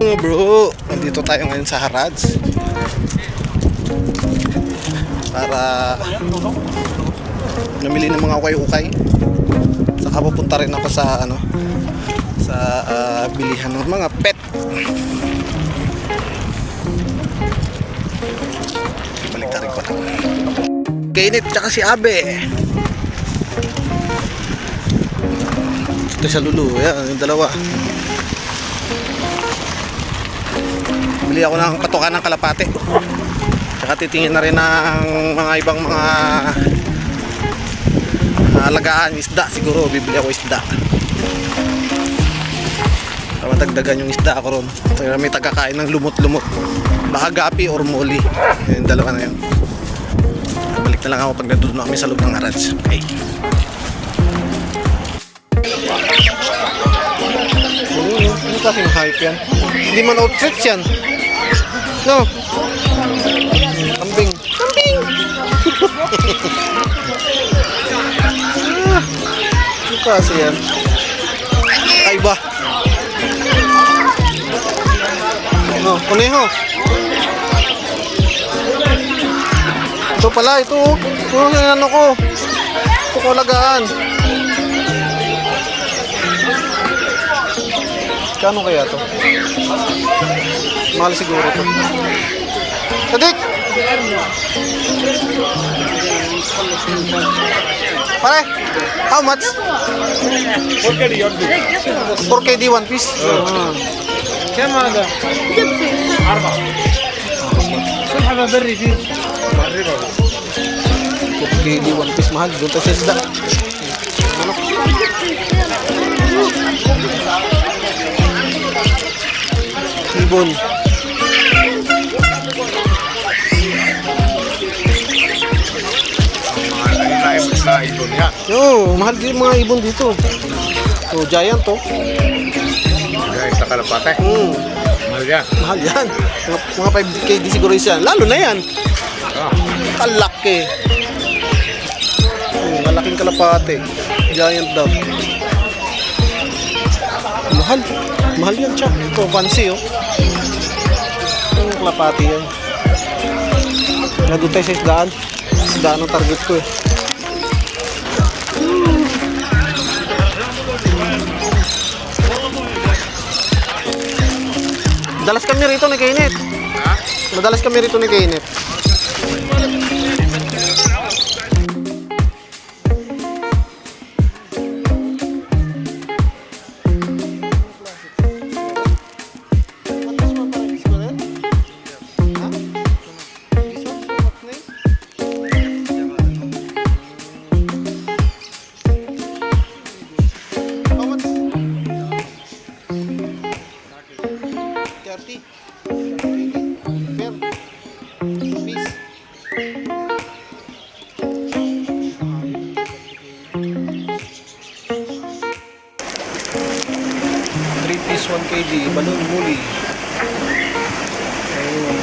Bro, nandito tayo ngayon sa Harads para namili ng mga ukay-ukay. Saka pupunta rin ako sa bilihan ng mga pet. Balik tayo ko lang. Kainit tsaka si Abe. Ito sa Lulu, yan, yung dalawa. Bili ako ng patukan ng kalapate. Tsaka titingin na rin ng mga ibang mga alagaan, isda siguro. Bibili ako isda. Para matagdagan yung isda ako ron. Para may tagakain ng lumot-lumot. Baka gapi or moli. Yung dalawa na yun. Balik na lang ako pag nandun na kami sa loob ng Harads. Okay. Ano kasing hype yan? Hindi man outfit yan. No. Kambing. Kambing! Ano kasi yan? Ay ba? No, kuneho. Ito pala, ito. Ito yung ano ko. Ito ko alagaan. Kano kaya to? Mahal siguro to. Sadik! Pare, how much? 4KD one piece? كم هذا؟ 4 سلحفاة بري فيه 4KD one piece mahal. Doon tayo sa isda. Ibon. Yo, mahal din mga ibon dito. So, giant to. Guys, sa kalapate. Mahal yan. Mahal yan. Mga 5KD siguro yan. Lalo na yan. Kalaki. Malaking kalapate. Giant daw. Mahal. Mahal yan siya. Ito, fancy oh. Yung kalapate yan. Nandun tayo sa isdaan. Isdaan ang target ko eh. Madalas kami rito ni Kainit. Madalas kami rito ni Kainit. Piece 1KD, balon muli. Ayun.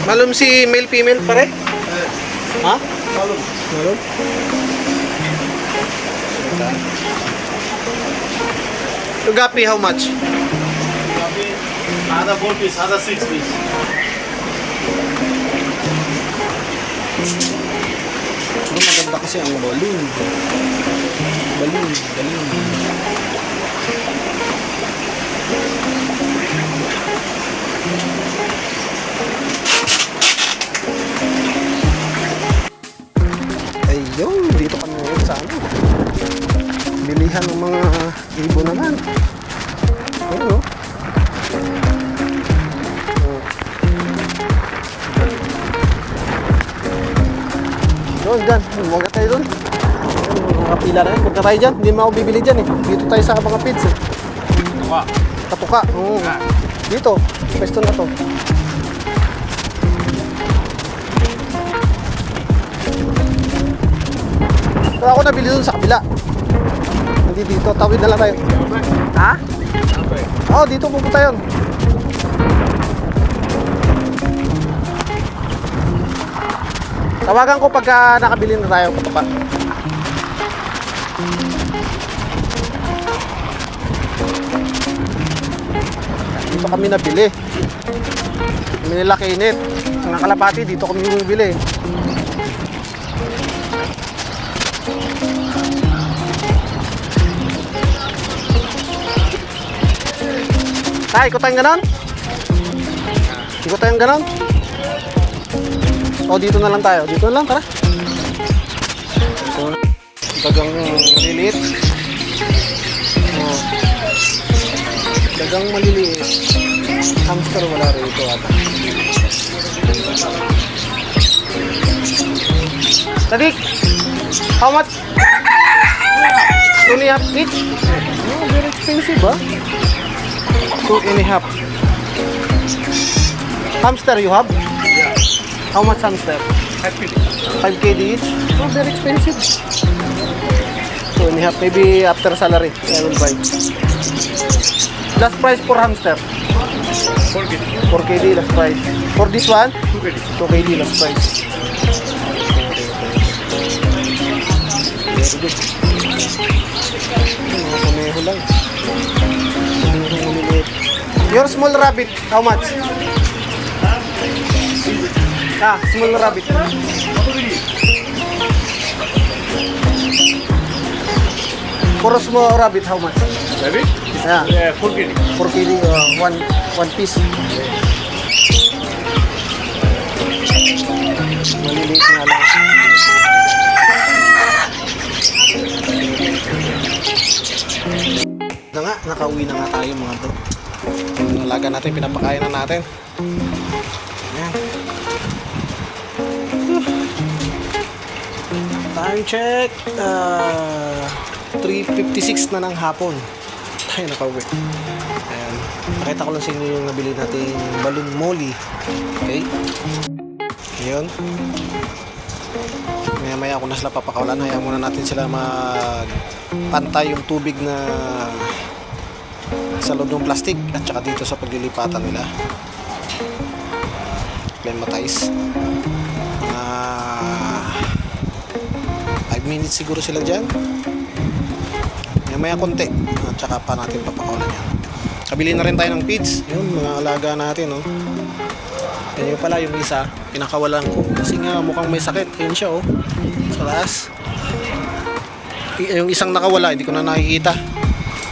Malum si male female pare? Ha? Malum. Malum. Gapi how much? هذا 4 piece, هذا 6 piece. Maganda kasi ang balloon. Balloon. Ayun, dito kami ngayon sa bilihan ng mga ibon naman. Ayun, doon, dyan. Huwag tayo doon. Mga pila na yun. Huwag tayo dyan. Hindi mo ako bibili dyan eh. Dito tayo sa mga pids eh. Katuka. Oo. Dito. Pwesto na to. Pero ako nabili doon sa kabila. Hindi dito. Tawid na lang tayo. Ha? Oo, dito pupunta yun. Tawagan ko pagka nakabili na tayo, katuka. Dito kami nabili. Kami nila kainit. Mga kalapati, dito kami bumibili. Tay, ikot tayong ganon? Ikot tayong ganon? O, dito na lang tayo. Dito na lang, tara. Dagang maliliit. Oh. Dagang maliliit. Hamster wala rito ata. Sadik, how much? 2.5 each? Oh, very expensive, ah. 2.5. Hamster you have? Yeah. How much hamster? 5 KD each? Oh, very expensive. 2.5. Maybe after salary, I will buy. Last price for hamster? 4 kg. 4 KD last price. For this one? 2 kg. 2 KD last price. Very good. Mga kuneho lang. Your small rabbit, how much? Ah, small rabbit. For a small rabbit, how much? Rabbit? Yeah, Yeah, 4 kg. 4 KD, one piece. Maliliit nga lang. Na nga, nakauwi na nga tayo mga bro. Yung alaga natin, pinapakain na natin. Ayan. Time check. 3:56 na ng hapon. Tayo nakauwi. Ayan. Pakita ko lang sa inyo yung nabili natin balloon molly. Okay? Ayun. Maya-maya ako na sila papakawalan. Hayaan muna natin sila magpantay yung tubig na sa loob ng plastic at saka dito sa paglilipatan nila. Climatize. 5 minutes siguro sila dyan. Maya konti at saka pa natin papakawalan yan. Kabili na rin tayo ng feeds. Yun, mga alaga natin, oh. Yan yung pala yung isa, pinakawalan ko kasi nga mukhang may sakit. Yun siya, oh, sa taas. Yung isang nakawala, hindi ko na nakikita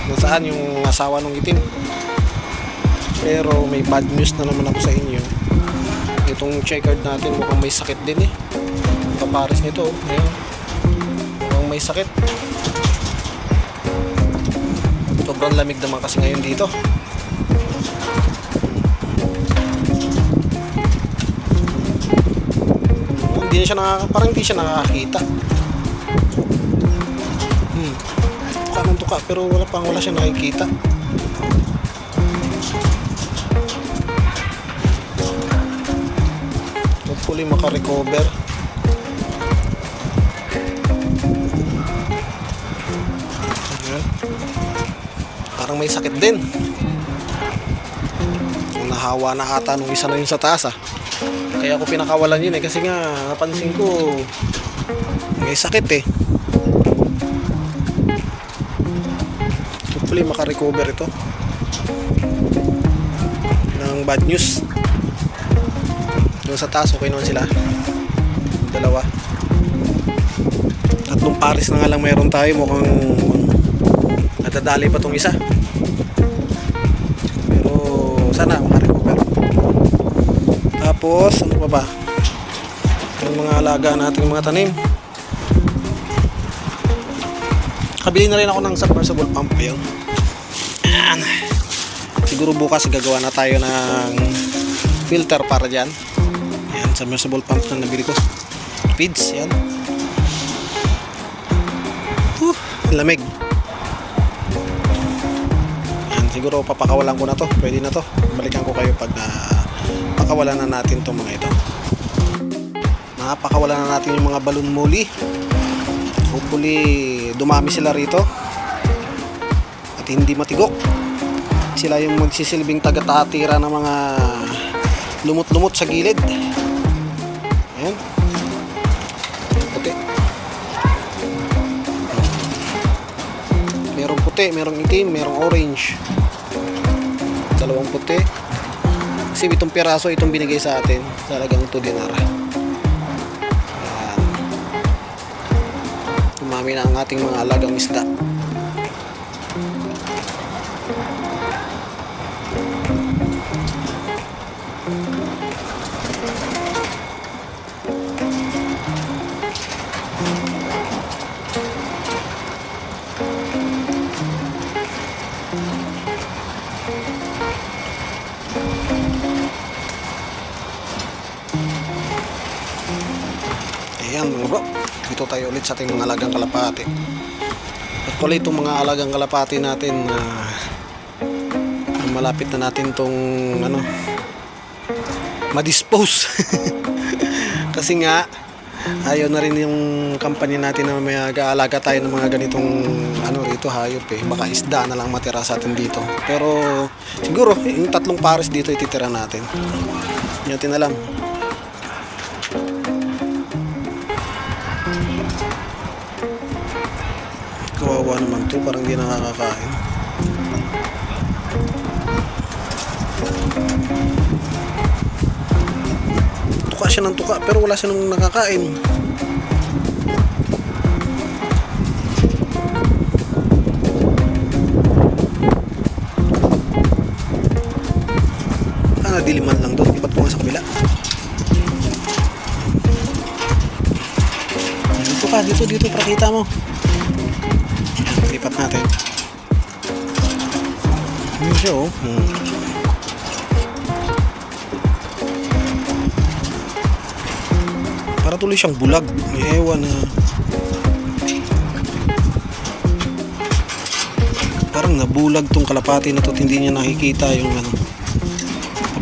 kung saan yung asawa ng itim. Pero may bad news na naman ako sa inyo. Itong checkered natin mukhang may sakit din, eh. Kapares nito, oh. Ayun. Mukhang may sakit. Sobrang lamig naman kasi ngayon dito. Hindi na siya parang hindi siya nakakakita. Tuka ng tuka pero wala siya nakikita. Hopefully makarecover. Ayan. Parang may sakit din. Nahawa na ata nung isa na yun sa taas, ah. Kaya ako pinakawalan yun, eh, kasi nga napansin ko may sakit, eh. Hopefully makarecover ito ng bad news. Doon sa taas okay naman sila, dalawa. Tatlong pares na nga lang mayroon tayo. Mukhang nadadali pa tong isa, pero sana makarecover. Tapos ano pa ba yung mga alaga nating mga tanim. Kabili na rin ako ng submersible pump. Yun. Siguro bukas gagawa na tayo ng filter para dyan. Yan, submersible pump na nabili ko. Feeds, yan. Lamig. Yan, siguro papakawalan ko na to. Pwede na to. Balikan ko kayo pag pakawalan na natin itong mga ito. Napakawalan na natin yung mga balloon molly. Hopefully dumami sila rito at hindi matigok. Sila yung magsisilbing taga-tatira ng mga lumot-lumot sa gilid. Ayan. puti, merong itim, merong orange. Dalawang puti. Kasi itong piraso itong binigay sa atin. Talagang 2 dinar. Ayan. Tumami na ang ating mga alagang isda. Ayan mga bro, dito tayo ulit sa ating mga alagang kalapati. At pala itong mga alagang kalapati natin na malapit na natin tong ma-dispose. Kasi nga ayaw na rin yung company natin na may aga-alaga tayo ng mga ganitong rito hayop baka isda na lang matira sa atin dito. Pero siguro yung 3 pares dito ititira natin. Yan natin alam. Kawawa naman to, parang di nakakakain. Tuka siya ng tuka pero wala siya nang nakakain. Diliman lang doon, ipat ko nga sa kabila. Dito ka, dito para kita mo. Lipat natin. Yun siya oh. Para tuloy siyang bulag. May ewan na parang nabulag tong kalapati na to. Hindi niya nakikita yung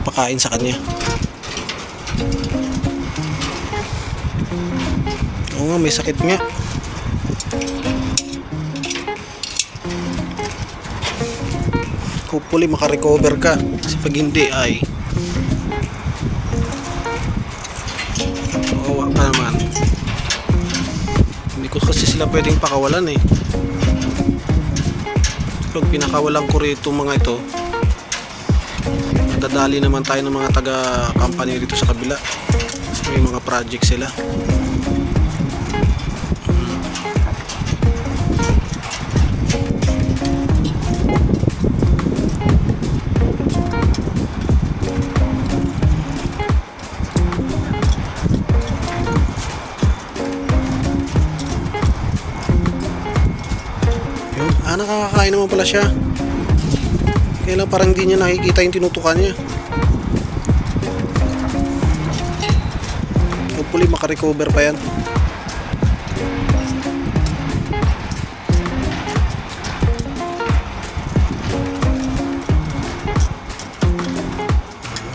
pagpakain sa kanya. Oo nga, may sakit nga. Hopefully makarecover ka. Kasi pag hindi ay kawawa pa naman. Hindi ko kasi sila pwedeng pakawalan Pag pinakawalan ko rito mga ito, dadali naman tayo ng mga taga-company dito sa kabila. Kasi may mga project sila. Nakakakain naman pala siya. Kaya lang parang hindi niya nakikita yung tinutukan niya. Hopefully makarecover pa yan.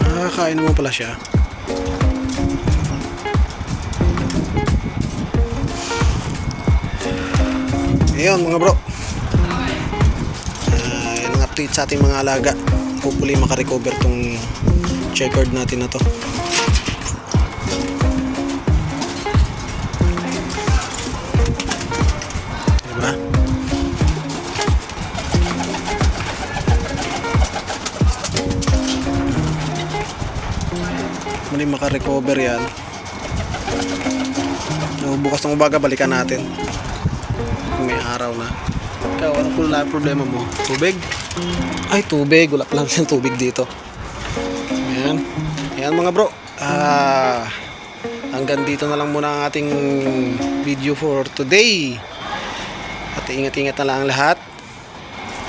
Nakakakain naman pala siya. Ayun mga bro, update sa ating mga alaga. Hopefully makarecover tong checkered natin na to. Diba? Muli makarecover yan. So, bukas ng umaga balikan natin. May araw na. Ikaw, ano problema mo? Tubig? Ay, tubig. Wala pa lang siyang tubig dito. Ayan. Ayan mga bro. Hanggang dito na lang muna ang ating video for today. At ingat-ingat na lang ang lahat.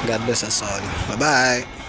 God bless us all. Bye-bye.